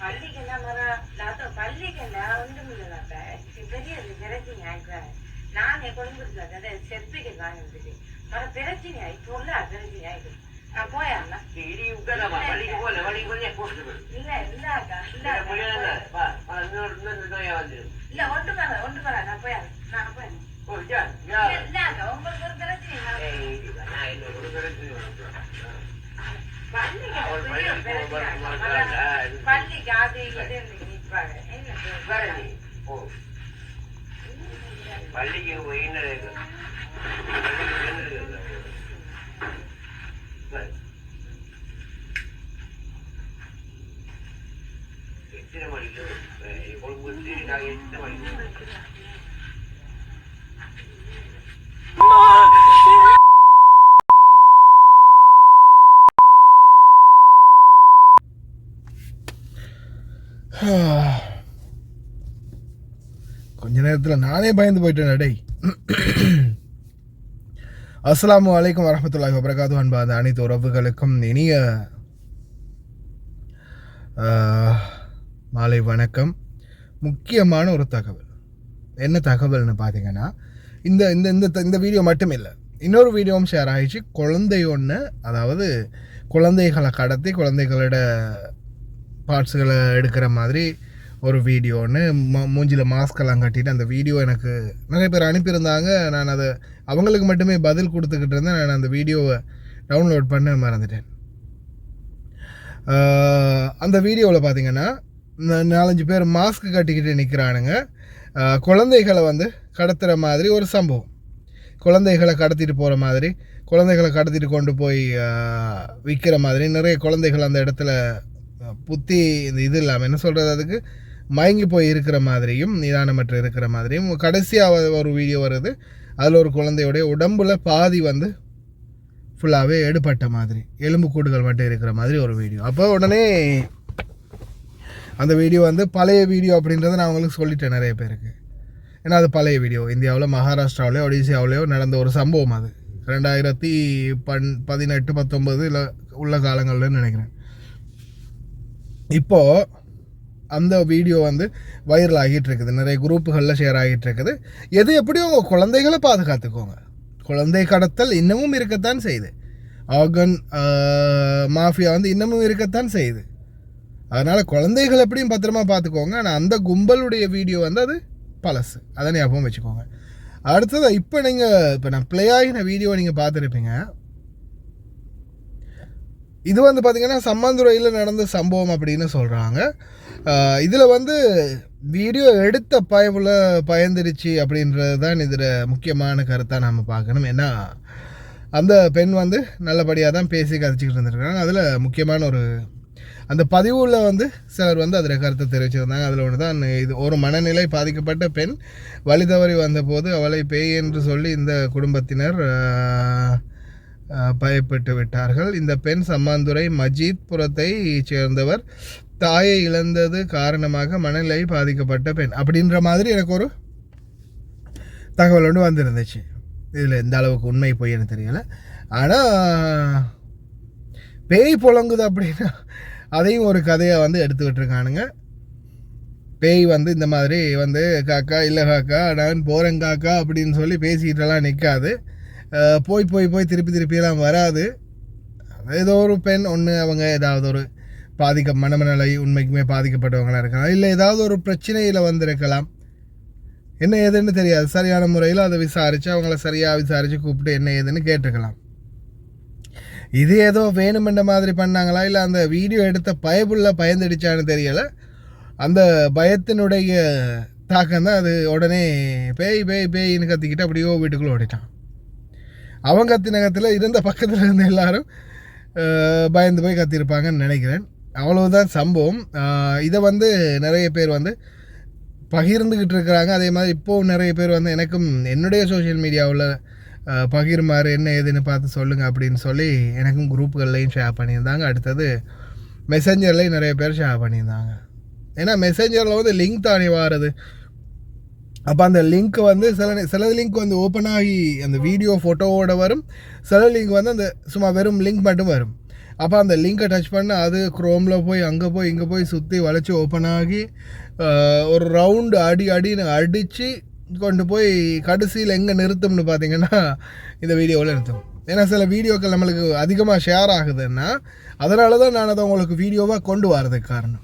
பள்ளிக்கெல்லாம் பள்ளிக்கெல்லாம் ஒன்றும் இல்லைனாக்கா பெரிய பிரச்சனை ஆயிடுறாங்க. நானே கொடுத்துருக்காங்க செப்பிக்க காணுது மர பிரச்சனை ஆகி பொருளா பிரச்சனை ஆயிடுது. நான் போயாண்ணா இல்ல இல்லக்கா இல்ல ஒன்று வர நான் போயாங்க நான் போய் இல்லக்கா உங்களுக்கு ஒரு பள்ளிக்கு அது இது நிற்பாங்க பள்ளிக்கு எத்தனை மணிக்கு எத்தனை மணிக்கு கொஞ்ச நேரத்தில் நானே பயந்து போயிட்டேன். டேய், அஸ்ஸலாமு அலைக்கும் வரஹ்மத்துல்லாஹி வபரகாத்துஹு. அன்பான அனைத்து உறவுகளுக்கும் இனிய மாலை வணக்கம். முக்கியமான ஒரு தகவல். என்ன தகவல்னு பார்த்தீங்கன்னா, இந்த இந்த இந்த இந்த வீடியோ மட்டும் இல்லை, இன்னொரு வீடியோவும் ஷேர் ஆகிடுச்சு. குழந்தை ஒன்று, அதாவது குழந்தைகளை கடத்தி குழந்தைகளோட பார்ட்ஸுகளை எடுக்கிற மாதிரி ஒரு வீடியோன்னு மூஞ்சில் மாஸ்கெல்லாம் கட்டிட்டு அந்த வீடியோ எனக்கு நிறைய பேர் அனுப்பியிருந்தாங்க. நான் அதை அவங்களுக்கு மட்டுமே பதில் கொடுத்துக்கிட்டு இருந்தேன். நான் அந்த வீடியோவை டவுன்லோட் பண்ண மறந்துட்டேன். அந்த வீடியோவில் பார்த்தீங்கன்னா 4-5 பேர் மாஸ்க் கட்டிக்கிட்டு நிற்கிறானுங்க. குழந்தைகளை வந்து கடத்துகிற மாதிரி ஒரு சம்பவம். குழந்தைகளை கடத்திட்டு போகிற மாதிரி, குழந்தைகளை கடத்திட்டு கொண்டு போய் விற்கிற மாதிரி, நிறைய குழந்தைகள் அந்த இடத்துல புத்தி இது இல்லாமல் என்ன சொல்கிறது, அதுக்கு மயங்கி போய் இருக்கிற மாதிரியும் நிதானமற்ற இருக்கிற மாதிரியும். கடைசியாக ஒரு வீடியோ வருது, அதில் ஒரு குழந்தையுடைய உடம்புல பாதி வந்து ஃபுல்லாகவே எடுபட்ட மாதிரி, எலும்பு கூடுகள் மட்டும் இருக்கிற மாதிரி ஒரு வீடியோ. அப்போ உடனே அந்த வீடியோ வந்து பழைய வீடியோ அப்படின்றத நான் அவங்களுக்கு சொல்லிட்டேன் நிறைய பேருக்கு. ஏன்னா அது பழைய வீடியோ, இந்தியாவில் மகாராஷ்டிராவிலையோ ஒடிசாவிலையோ நடந்த ஒரு சம்பவம். அது 2018-19 இல்லை உள்ள காலங்கள்னு நினைக்கிறேன். இப்போது அந்த வீடியோ வந்து வைரல் ஆகிட்டு இருக்குது, நிறைய குரூப்புகளில் ஷேர் ஆகிட்டு இருக்குது. எது எப்படியும் உங்கள் குழந்தைகளை பாதுகாத்துக்கோங்க. குழந்தை கடத்தல் இன்னமும் இருக்கத்தான் செய்யுது, ஆர்கன் மாஃபியா வந்து இன்னமும் இருக்கத்தான் செய்யுது. அதனால் குழந்தைகள் எப்படியும் பத்திரமா பார்த்துக்கோங்க. ஆனால் அந்த கும்பலுடைய வீடியோ வந்து அது பழசு, அதை ஞாபகம் வச்சுக்கோங்க. அடுத்தது இப்போ நான் ப்ளே ஆகின வீடியோ நீங்கள் பார்த்துருப்பீங்க. இது வந்து பார்த்திங்கன்னா சம்மாந்துறையில் நடந்த சம்பவம் அப்படின்னு சொல்கிறாங்க. இதில் வந்து வீடியோ எடுத்த பயந்துடுச்சு அப்படின்றது தான் இதில் முக்கியமான கருத்தாக நம்ம பார்க்கணும். ஏன்னா அந்த பெண் வந்து நல்லபடியாக தான் பேசி கதைச்சிக்கிட்டு இருந்துருக்காங்க. அதில் முக்கியமான அந்த பதிவில் வந்து சிலர் வந்து அதில் கருத்தை தெரிவிச்சிருந்தாங்க. அதில் ஒன்று தான், இது ஒரு மனநிலை பாதிக்கப்பட்ட பெண் வழி தவறி வந்தபோது அவளை பேய் என்று சொல்லி இந்த குடும்பத்தினர் பயப்பட்டு விட்டார்கள். இந்த பெண் சம்மாந்துறை மஜீத் புரத்தை சேர்ந்தவர், தாயை இழந்தது காரணமாக மனநிலை பாதிக்கப்பட்ட பெண் அப்படின்ற மாதிரி எனக்கு ஒரு தகவல் ஒன்று வந்துருந்துச்சு. இதில் எந்த அளவுக்கு உண்மை போய் எனக்கு தெரியலை. ஆனால் பேய் புழங்குது அப்படின்னா அதையும் ஒரு கதையை வந்து எடுத்துக்கிட்டு இருக்கானுங்க. பேய் வந்து இந்த மாதிரி வந்து காக்கா இல்லை காக்கா நான் போகிறேன் காக்கா அப்படின்னு சொல்லி பேசிக்கிட்டெல்லாம் நிற்காது. போய் போய் போய் திருப்பியெல்லாம் வராது. ஏதோ ஒரு பெண் ஒன்று, அவங்க ஏதாவது ஒரு மனநிலை உண்மைக்குமே பாதிக்கப்பட்டவங்களாக இருக்கலாம், இல்லை ஏதாவது ஒரு பிரச்சனையில் வந்திருக்கலாம், என்ன ஏதுன்னு தெரியாது. சரியான முறையில் அதை விசாரித்து அவங்கள சரியாக விசாரித்து கூப்பிட்டு என்ன ஏதுன்னு கேட்டுக்கலாம். இது ஏதோ வேணுமென்ற மாதிரி பண்ணாங்களா, இல்லை அந்த வீடியோ எடுத்த பயந்துடுச்சான்னு தெரியலை. அந்த பயத்தினுடைய தாக்கம் தான் அது. உடனே பேயின்னு கத்திக்கிட்டு அப்படியோ வீட்டுக்குள்ளே ஓடிட்டான். அவங்க கத்தினகத்தில் இருந்த பக்கத்தில் இருந்த எல்லாரும் பயந்து போய் கத்திருப்பாங்கன்னு நினைக்கிறேன். அவ்வளவுதான் சம்பவம். இதை வந்து நிறைய பேர் வந்து பகிர்ந்துக்கிட்டு இருக்கிறாங்க. அதே மாதிரி இப்போது நிறைய பேர் வந்து எனக்கும் என்னுடைய சோஷியல் மீடியாவில் பகிர்மாறு என்ன ஏதுன்னு பார்த்து சொல்லுங்கள் அப்படின்னு சொல்லி எனக்கும் குரூப்புகள்லையும் ஷேர் பண்ணியிருந்தாங்க. அடுத்தது மெசஞ்சர்லேயும் நிறைய பேர் ஷேர் பண்ணியிருந்தாங்க. ஏன்னா மெசஞ்சரில் வந்து லிங்க் தானே வாருது. அப்போ அந்த லிங்க் வந்து சில லிங்க் வந்து ஓப்பன் ஆகி அந்த வீடியோ ஃபோட்டோவோடு வரும், சில லிங்க் வந்து அந்த சும்மா வெறும் லிங்க் மட்டும் வரும். அப்போ அந்த லிங்கை டச் பண்ண அது குரோமில் போய் அங்கே போய் இங்கே போய் சுற்றி வளைச்சி ஓப்பன் ஆகி ஒரு ரவுண்டு அடின்னு அடித்து கொண்டு போய் கடைசியில் எங்கே நிறுத்தும்னு பார்த்தீங்கன்னா இந்த வீடியோவில் நிறுத்தும். ஏன்னா சில வீடியோக்கள் நம்மளுக்கு அதிகமாக ஷேர் ஆகுதுன்னா அதனால தான் நான் அதை உங்களுக்கு வீடியோவாக கொண்டு வரதுக்கு காரணம்.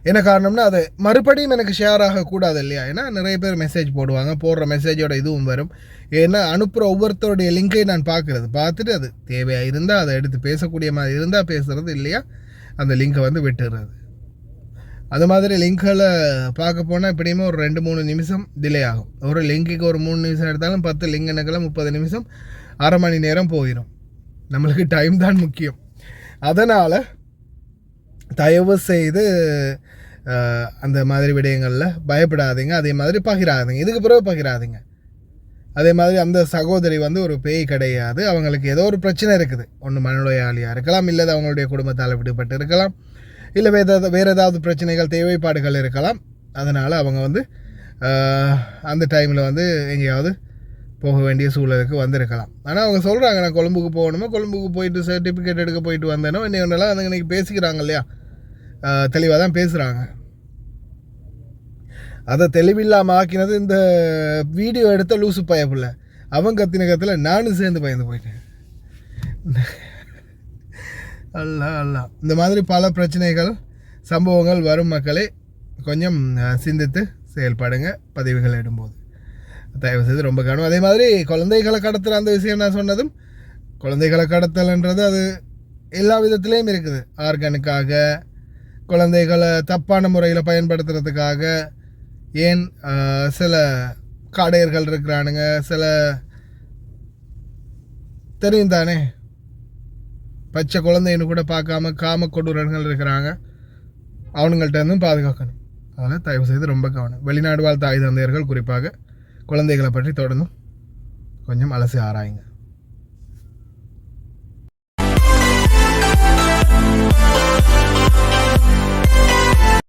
என்ன காரணம்னா அது மறுபடியும் எனக்கு ஷேர் ஆகக்கூடாது இல்லையா? ஏன்னா நிறைய பேர் மெசேஜ் போடுவாங்க, போடுற மெசேஜோட இதுவும் வரும். ஏன்னா அனுப்புகிற ஒவ்வொருத்தருடைய லிங்கை நான் பார்த்துட்டு அது தேவையாக இருந்தால் அதை எடுத்து பேசக்கூடிய மாதிரி இருந்தால் பேசுகிறது, இல்லையா அந்த லிங்கை வந்து விட்டுறது. அது மாதிரி லிங்கில் பார்க்க போனால் எப்படியுமே ஒரு 2-3 நிமிஷம் டிலே ஆகும். ஒரு லிங்குக்கு ஒரு 3 நிமிஷம் எடுத்தாலும் 10 லிங்க் எனக்கெல்லாம் 30 நிமிஷம், அரை மணி நேரம் போயிடும். நம்மளுக்கு டைம் தான் முக்கியம். அதனால் தயவு செய்து அந்த மாதிரி விடயங்களில் பயப்படாதீங்க. அதே மாதிரி பகிராதீங்க, இதுக்கு பிறகு பகிராதீங்க. அதே மாதிரி அந்த சகோதரி வந்து ஒரு பேய் கிடையாது. அவங்களுக்கு ஏதோ ஒரு பிரச்சனை இருக்குது. ஒன்று மனநோயாளியாக இருக்கலாம், இல்லை அவங்களுடைய குடும்பத்தால் விடுபட்டு இருக்கலாம், இல்லை வேறு ஏதாவது பிரச்சனைகள் தேவைப்பாடுகள் இருக்கலாம். அதனால் அவங்க வந்து அந்த டைமில் வந்து எங்கேயாவது போக வேண்டிய சூழலுக்கு வந்திருக்கலாம். ஆனால் அவங்க சொல்கிறாங்க, நான் கொழும்புக்கு போகணுமோ, கொழும்புக்கு போயிட்டு சர்டிஃபிகேட் எடுக்க போயிட்டு வந்தேனோ என்ன ஒன்றெல்லாம் அந்த இன்றைக்கி பேசிக்கிறாங்க இல்லையா? தெளிவாக தான் பேசுகிறாங்க. அதை தெளிவில்லாமல் ஆக்கினது இந்த வீடியோ எடுத்த லூசு பயப்புள்ள. அவன் கத்தின கத்தில் நானும் சேர்ந்து பயந்து போயிட்டேன். அல்ல இந்த மாதிரி பல பிரச்சனைகள் சம்பவங்கள் வரும். மக்களே கொஞ்சம் சிந்தித்து செயல்படுங்க பதிவுகள் இடும்போது, தயவு செய்து ரொம்ப கவனம். அதே மாதிரி குழந்தைகளை கடத்துகிற அந்த விஷயம் நான் சொன்னதும், குழந்தைகளை கடத்தல்ன்றது அது எல்லா விதத்துலேயும் இருக்குது. ஆர்கனுக்காக, குழந்தைகளை தப்பான முறையில் பயன்படுத்துறதுக்காக, ஏன் சில காடையர்கள் இருக்கிறானுங்க, சில தெரியும் தானே பச்சை குழந்தைன்னு கூட பார்க்காம காம கொடூரர்கள் இருக்கிறாங்க. அவனுங்கள்ட்ட இருந்தும் பாதுகாக்கணும். அதனால் தயவு செய்து ரொம்ப கவனம். வெளிநாடு வாழ் தாய் தந்தையர்கள் குறிப்பாக குழந்தைகளை பற்றி தொடர்ந்தும் கொஞ்சம் அலசி ஆராயுங்க.